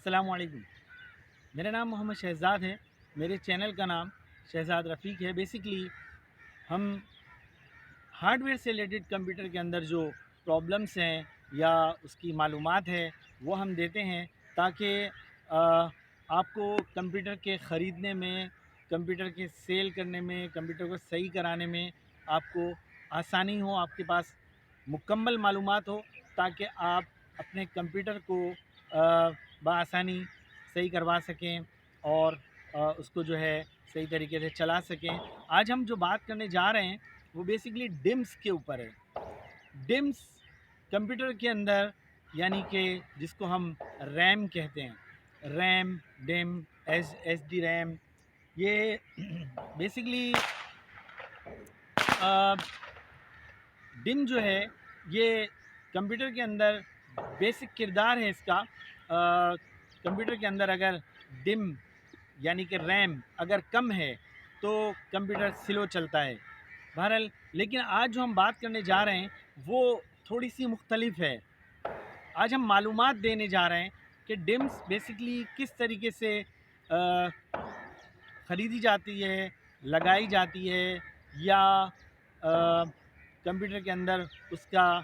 अस्सलामुअलैकुम। मेरा नाम मोहम्मद शहज़ाद है। मेरे चैनल का नाम शहज़ाद रफ़ीक है। बेसिकली हम हार्डवेयर से रिलेटेड कंप्यूटर के अंदर जो प्रॉब्लम्स हैं या उसकी मालूमात है वो हम देते हैं ताकि आपको कंप्यूटर के ख़रीदने में, कंप्यूटर के सेल करने में, कंप्यूटर को सही कराने में आपको आसानी हो, आपके पास मुकम्मल मालूमात हो ताकि आप अपने कंप्यूटर को बआसानी सही करवा सकें और उसको जो है सही तरीके से चला सकें। आज हम जो बात करने जा रहे हैं वो बेसिकली डिम्स के ऊपर है। डिम्स कंप्यूटर के अंदर यानी कि जिसको हम रैम कहते हैं, RAM, dim, S D RAM, ये बेसिकली डिम जो है ये कंप्यूटर के अंदर बेसिक किरदार है इसका। कंप्यूटर के अंदर अगर डिम यानी कि रैम अगर कम है तो कंप्यूटर स्लो चलता है। बहरहाल, लेकिन आज जो हम बात करने जा रहे हैं वो थोड़ी सी मुख्तलिफ है। आज हम मालूमात देने जा रहे हैं कि डिम्स बेसिकली किस तरीके से ख़रीदी जाती है, लगाई जाती है, या कंप्यूटर के अंदर उसका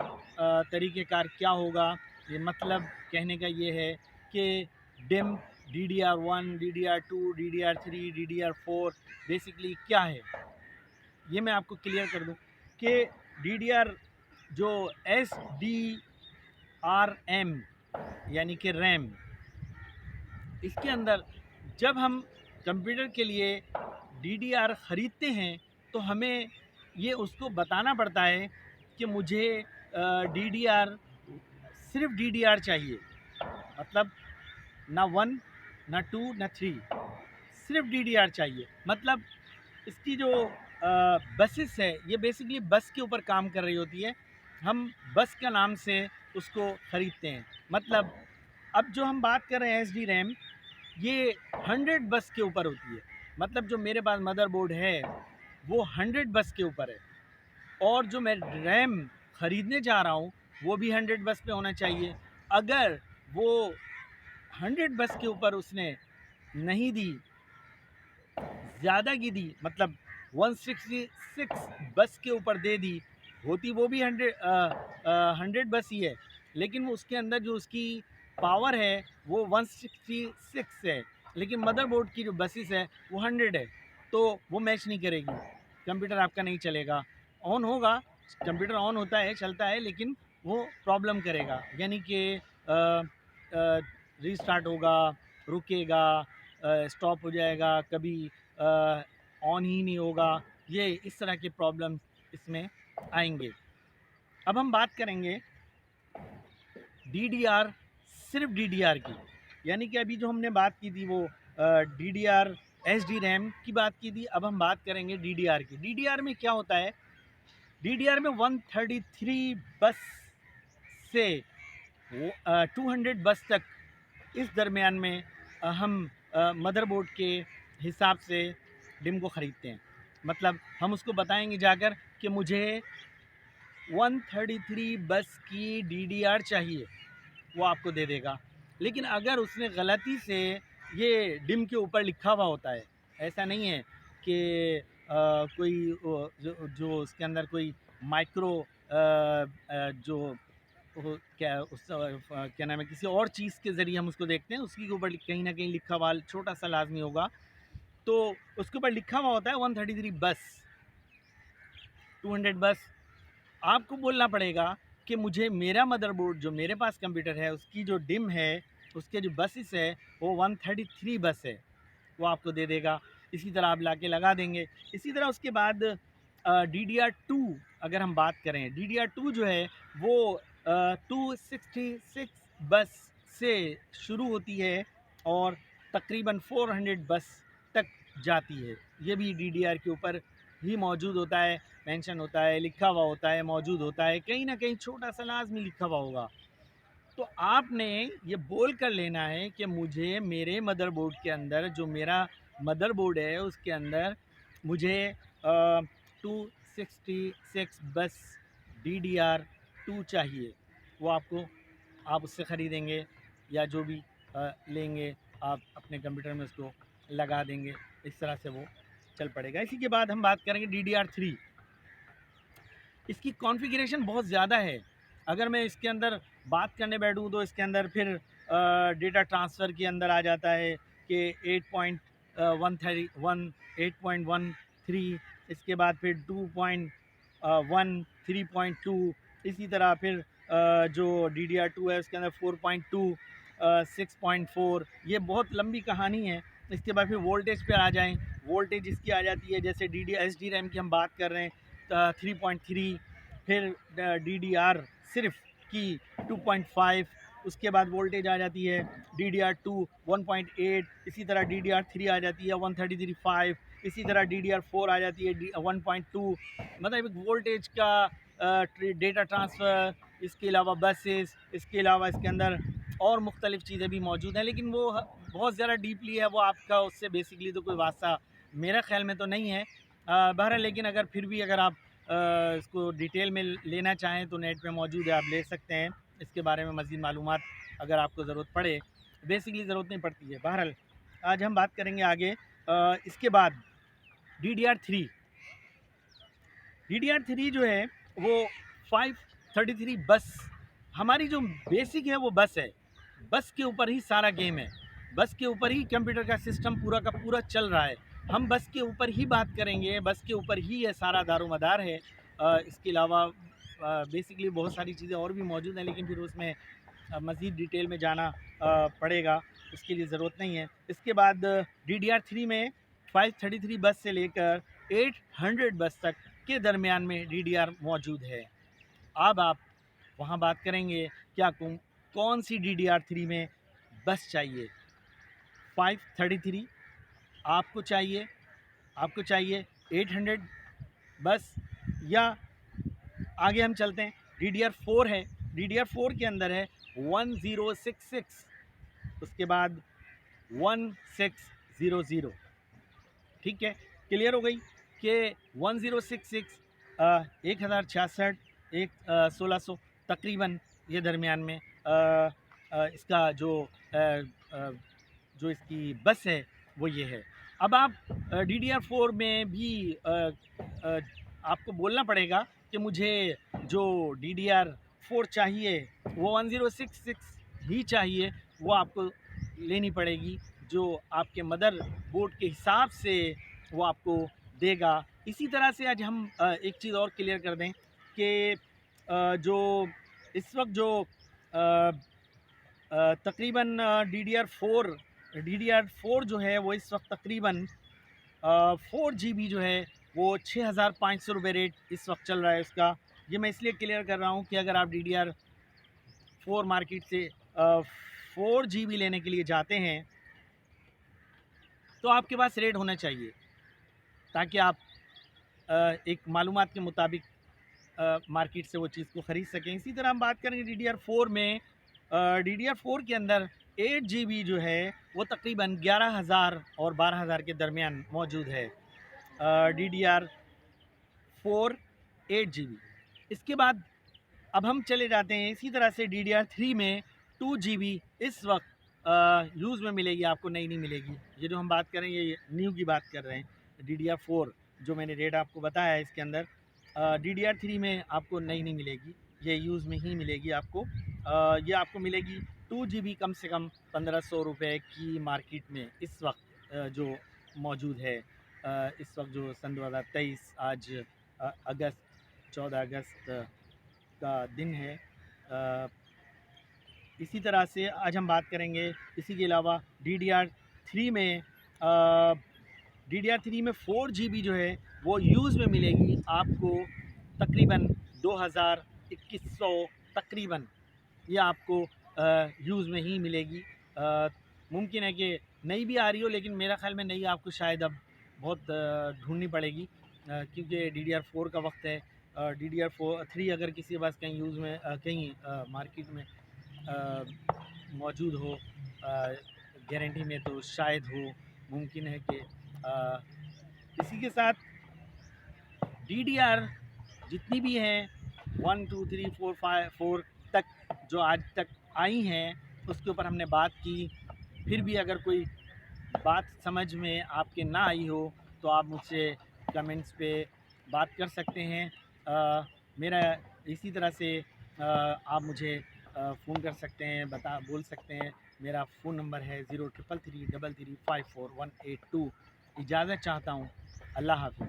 तरीक़ेकार क्या होगा। ये मतलब कहने का ये है कि dim DDR1, DDR2, DDR3, DDR4 basically क्या है, ये मैं आपको क्लियर कर दूं कि DDR जो SDRM यानी कि रैम, इसके अंदर जब हम कंप्यूटर के लिए DDR ख़रीदते हैं तो हमें ये उसको बताना पड़ता है कि मुझे DDR, सिर्फ DDR चाहिए, मतलब ना 1 ना 2 ना 3, सिर्फ DDR चाहिए। मतलब इसकी जो बसेस है ये बेसिकली बस के ऊपर काम कर रही होती है। हम बस का नाम से उसको ख़रीदते हैं। मतलब अब जो हम बात कर रहे हैं SD रैम, ये 100 बस के ऊपर होती है। मतलब जो मेरे पास मदरबोर्ड है वो 100 बस के ऊपर है, और जो मैं रैम ख़रीदने जा रहा हूँ वो भी 100 बस पे होना चाहिए। अगर वो 100 बस के ऊपर उसने नहीं दी, ज़्यादा की दी, मतलब 166 बस के ऊपर दे दी, होती वो भी 100 बस ही है, लेकिन वो उसके अंदर जो उसकी पावर है वो 166 है, लेकिन मदरबोर्ड की जो बसेस है वो 100 है, तो वो मैच नहीं करेगी, कंप्यूटर आपका नहीं चलेगा। ऑन होगा, कंप्यूटर ऑन होता है, चलता है, लेकिन वो प्रॉब्लम करेगा, यानी कि रीस्टार्ट होगा, रुकेगा, स्टॉप हो जाएगा, कभी ऑन ही नहीं होगा। ये इस तरह के प्रॉब्लम इसमें आएंगे। अब हम बात करेंगे DDR, सिर्फ DDR की, यानी कि अभी जो हमने बात की थी वो DDR SD रैम की बात की थी। अब हम बात करेंगे DDR की। DDR में क्या होता है, DDR में 133 बस से 200 बस तक, इस दरमियान में हम मदरबोर्ड के हिसाब से डिम को ख़रीदते हैं। मतलब हम उसको बताएंगे जाकर कि मुझे 133 बस की DDR चाहिए, वो आपको दे देगा। लेकिन अगर उसने गलती से ये डिम के ऊपर लिखा हुआ होता है, ऐसा नहीं है कि कोई जो उसके अंदर कोई माइक्रो जो क्या उस क्या नाम है, किसी और चीज़ के ज़रिए हम उसको देखते हैं, उसके ऊपर कहीं ना कहीं लिखा हुआ छोटा सा लाजमी होगा, तो उसके ऊपर लिखा हुआ होता है 133 बस, 200 बस। आपको बोलना पड़ेगा कि मुझे मेरा मदरबोर्ड जो मेरे पास कंप्यूटर है उसकी जो डिम है, उसके जो बसेस है वो 133 बस है, वो आपको दे देगा। इसी तरह आप लाके लगा देंगे। इसी तरह उसके बाद DDR2 अगर हम बात करें, DDR2 जो है वो 266 बस से शुरू होती है और तकरीबन 400 बस तक जाती है। ये भी DDR के ऊपर ही मौजूद होता है, मेंशन होता है, लिखा हुआ होता है, मौजूद होता है, कहीं ना कहीं छोटा सा लाजमी लिखा हुआ होगा। तो आपने ये बोल कर लेना है कि मुझे मेरे मदरबोर्ड के अंदर, जो मेरा मदरबोर्ड है उसके अंदर मुझे 266 बस DDR2 चाहिए। वो आपको, आप उससे ख़रीदेंगे या जो भी लेंगे, आप अपने कंप्यूटर में उसको लगा देंगे, इस तरह से वो चल पड़ेगा। इसी के बाद हम बात करेंगे DDR3। इसकी कॉन्फ़िगरेशन बहुत ज़्यादा है। अगर मैं इसके अंदर बात करने बैठूँ तो इसके अंदर फिर डेटा ट्रांसफ़र के अंदर आ जाता है कि 8.13, इसके बाद फिर 2.1, 3.2, इसी तरह फिर जो DDR2 है उसके अंदर 4.2, 6.4, ये बहुत लंबी कहानी है। इसके बाद फिर वोल्टेज पे आ जाएँ, वोल्टेज इसकी आ जाती है, जैसे SDRAM की हम बात कर रहे हैं 3.3, फिर DDR सिर्फ की 2.5, उसके बाद वोल्टेज आ जाती है DDR2 1.8, इसी तरह DDR3 आ जाती है 133.5, इसी तरह DDR4 आ जाती है 1.2। मतलब एक वोल्टेज का डेटा ट्रांसफ़र, इसके अलावा बसेस, इसके अलावा इसके अंदर और मुख्तलिफ़ चीज़ें भी मौजूद हैं, लेकिन वो बहुत ज़्यादा डीपली है, वो आपका उससे बेसिकली तो कोई वास्ता मेरा ख्याल में तो नहीं है। बहरहाल, लेकिन अगर फिर भी अगर आप इसको डिटेल में लेना चाहें तो नेट पे मौजूद है, आप ले सकते हैं। इसके बारे में मज़ीद मालूमात अगर आपको ज़रूरत पड़े, बेसिकली ज़रूरत नहीं पड़ती है। बहरहाल, आज हम बात करेंगे आगे। इसके बाद DDR3 जो है वो 533 बस, हमारी जो बेसिक है वो बस है। बस के ऊपर ही सारा गेम है, बस के ऊपर ही कंप्यूटर का सिस्टम पूरा का पूरा चल रहा है। हम बस के ऊपर ही बात करेंगे, बस के ऊपर ही ये सारा दारोमदार है। इसके अलावा बेसिकली बहुत सारी चीज़ें और भी मौजूद हैं, लेकिन फिर उसमें मज़ीद डिटेल में जाना पड़ेगा, उसके लिए ज़रूरत नहीं है। इसके बाद DDR3 में 533 बस से लेकर 800 बस तक के दरमियान में DDR मौजूद है। अब आप वहाँ बात करेंगे क्या कौन सी DDR3 में बस चाहिए। 533 आपको चाहिए 800 बस, या आगे हम चलते हैं। DDR4 है, DDR4 के अंदर है 1066, उसके बाद 1600। ठीक है, क्लियर हो गई कि 1066 1066, 1600 तकरीबन ये दरमियान में इसका जो इसकी बस है वो ये है। अब आप DDR4 में भी आपको बोलना पड़ेगा कि मुझे जो DDR4 चाहिए वो 1066 ही चाहिए, वो आपको लेनी पड़ेगी, जो आपके मदर बोर्ड के हिसाब से वो आपको देगा। इसी तरह से आज हम एक चीज़ और क्लियर कर दें कि जो इस वक्त जो तकरीबन DDR4 जो है वो इस वक्त तकरीबन 4 GB जो है वो 6500 रुपये रेट इस वक्त चल रहा है उसका। ये मैं इसलिए क्लियर कर रहा हूँ कि अगर आप DDR4 मार्केट से 4 GB लेने के लिए जाते हैं तो आपके पास रेट होना चाहिए, ताकि आप एक मालूमात के मुताबिक मार्केट से वो चीज़ को ख़रीद सकें। इसी तरह हम बात करेंगे DDR4 में। DDR4 के अंदर 8 GB जो है वो तकरीबन 11,000 और 12,000 के दरमियान मौजूद है। DDR4 8 GB। इसके बाद अब हम चले जाते हैं इसी तरह से DDR3 में 2 GB इस वक्त यूज़ में मिलेगी, आपको नई नहीं मिलेगी। ये जो हम बात कर रहे हैं ये न्यू की बात कर रहे हैं। DDR4 जो मैंने रेट आपको बताया है इसके अंदर, DDR3 में आपको नई नहीं मिलेगी, ये यूज़ में ही मिलेगी आपको। ये आपको मिलेगी 2 GB कम से कम 1500 रुपये की मार्केट में इस वक्त जो मौजूद है। इस वक्त जो सन 2023 आज अगस्त 14 अगस्त का दिन है। इसी तरह से आज हम बात करेंगे। इसी के अलावा DDR3 में 4 GB जो है वो यूज़ में मिलेगी आपको तकरीबन 2100 तकरीबन, ये आपको यूज़ में ही मिलेगी। मुमकिन है कि नई भी आ रही हो, लेकिन मेरा ख़्याल में नई आपको शायद अब बहुत ढूंढनी पड़ेगी, क्योंकि DDR4 का वक्त है। DDR3 अगर किसी के पास कहीं यूज़ में कहीं मार्केट में मौजूद हो गारंटी में, तो शायद हो, मुमकिन है कि इसी के साथ DDR जितनी भी हैं 1 2 3 4 5 4 तक जो आज तक आई हैं उसके ऊपर हमने बात की। फिर भी अगर कोई बात समझ में आपके ना आई हो तो आप मुझसे कमेंट्स पे बात कर सकते हैं। मेरा इसी तरह से आप मुझे फ़ोन कर सकते हैं, बोल सकते हैं। मेरा फ़ोन नंबर है 033333544182। इजाज़त चाहता हूँ। अल्लाह हाफ़िज़।